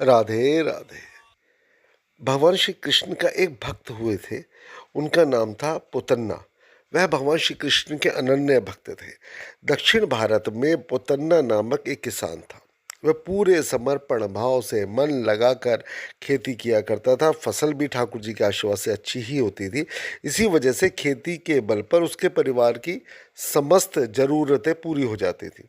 राधे राधे। भगवान श्री कृष्ण का एक भक्त हुए थे। उनका नाम था पुतन्ना। वह भगवान श्री कृष्ण के अनन्य भक्त थे। दक्षिण भारत में पुतन्ना नामक एक किसान था। वह पूरे समर्पण भाव से मन लगाकर खेती किया करता था। फसल भी ठाकुर जी के आशीर्वाद से अच्छी ही होती थी। इसी वजह से खेती के बल पर उसके परिवार की समस्त जरूरतें पूरी हो जाती थी।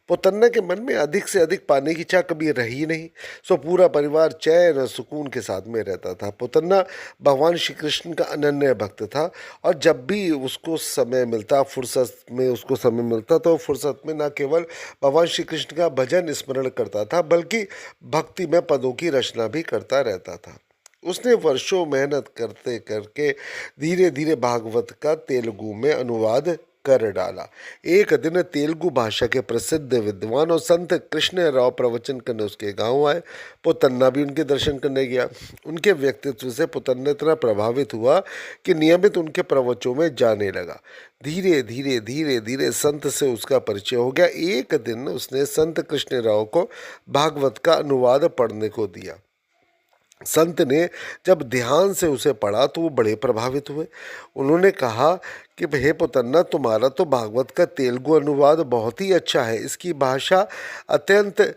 पुतन्ना के मन में अधिक से अधिक पाने की चाह कभी रही नहीं। सो पूरा परिवार चैन और सुकून के साथ में रहता था। पुतन्ना भगवान श्री कृष्ण का अनन्य भक्त था और जब भी उसको समय मिलता, फुर्सत में उसको समय मिलता तो फुर्सत में न केवल भगवान श्री कृष्ण का भजन स्मरण करता था बल्कि भक्ति में पदों की रचना भी करता रहता था। उसने वर्षों मेहनत करते करके धीरे धीरे भागवत का तेलुगु में अनुवाद कर डाला। एक दिन तेलुगु भाषा के प्रसिद्ध विद्वान और संत कृष्ण राव प्रवचन करने उसके गांव आए। पुतन्ना भी उनके दर्शन करने गया। उनके व्यक्तित्व से पुतन्ना इतना प्रभावित हुआ कि नियमित उनके प्रवचनों में जाने लगा। धीरे धीरे धीरे धीरे संत से उसका परिचय हो गया। एक दिन उसने संत कृष्ण राव को भागवत का अनुवाद पढ़ने को दिया। संत ने जब ध्यान से उसे पढ़ा तो वो बड़े प्रभावित हुए। उन्होंने कहा कि हे पुतन्ना, तुम्हारा तो भागवत का तेलुगु अनुवाद बहुत ही अच्छा है। इसकी भाषा अत्यंत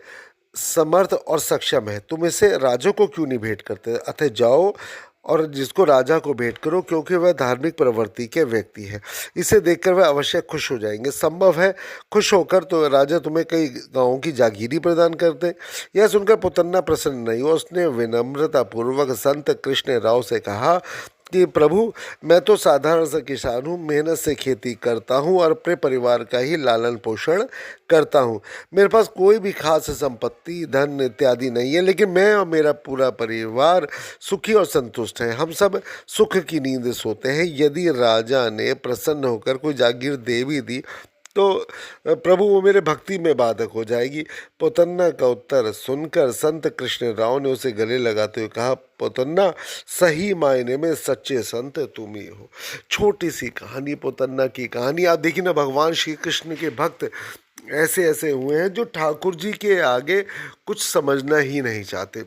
समर्थ और सक्षम है। तुम इसे राजा को क्यों नहीं भेंट करते? अतः जाओ और जिसको राजा को भेंट करो, क्योंकि वह धार्मिक प्रवृत्ति के व्यक्ति है। इसे देखकर वह अवश्य खुश हो जाएंगे। संभव है खुश होकर तो राजा तुम्हें कई गांवों की जागीरी प्रदान कर दे। यह सुनकर पुतन्ना प्रसन्न नहीं हुआ। उसने विनम्रतापूर्वक संत कृष्ण राव से कहा कि प्रभु, मैं तो साधारण सा किसान हूँ, मेहनत से खेती करता हूँ और अपने परिवार का ही लालन पोषण करता हूँ। मेरे पास कोई भी खास संपत्ति, धन इत्यादि नहीं है, लेकिन मैं और मेरा पूरा परिवार सुखी और संतुष्ट है। हम सब सुख की नींद सोते हैं। यदि राजा ने प्रसन्न होकर कोई जागीर दे भी दी तो प्रभु वो मेरे भक्ति में बाधक हो जाएगी। पुतन्ना का उत्तर सुनकर संत कृष्ण राव ने उसे गले लगाते हुए कहा, पुतन्ना, सही मायने में सच्चे संत तुम ही हो। छोटी सी कहानी, पुतन्ना की कहानी। आप देखिए ना, भगवान श्री कृष्ण के भक्त ऐसे ऐसे हुए हैं जो ठाकुर जी के आगे कुछ समझना ही नहीं चाहते।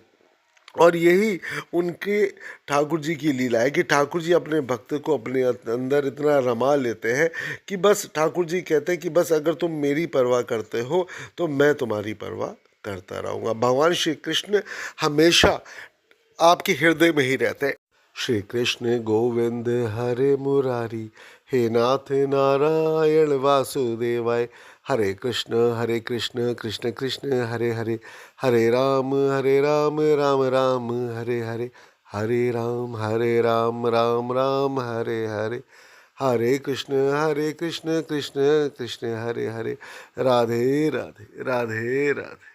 और यही उनके ठाकुर जी की लीला है कि ठाकुर जी अपने भक्त को अपने अंदर इतना रमा लेते हैं कि बस ठाकुर जी कहते हैं कि बस अगर तुम मेरी परवाह करते हो तो मैं तुम्हारी परवाह करता रहूँगा। भगवान श्री कृष्ण हमेशा आपके हृदय में ही रहते हैं। श्री कृष्ण गोविंद हरे मुरारी, हे नाथ नारायण वासुदेवाय। हरे कृष्ण कृष्ण कृष्ण हरे हरे, हरे राम राम राम हरे हरे, हरे राम राम राम हरे हरे। हरे कृष्ण कृष्ण कृष्ण हरे हरे। राधे राधे राधे राधे।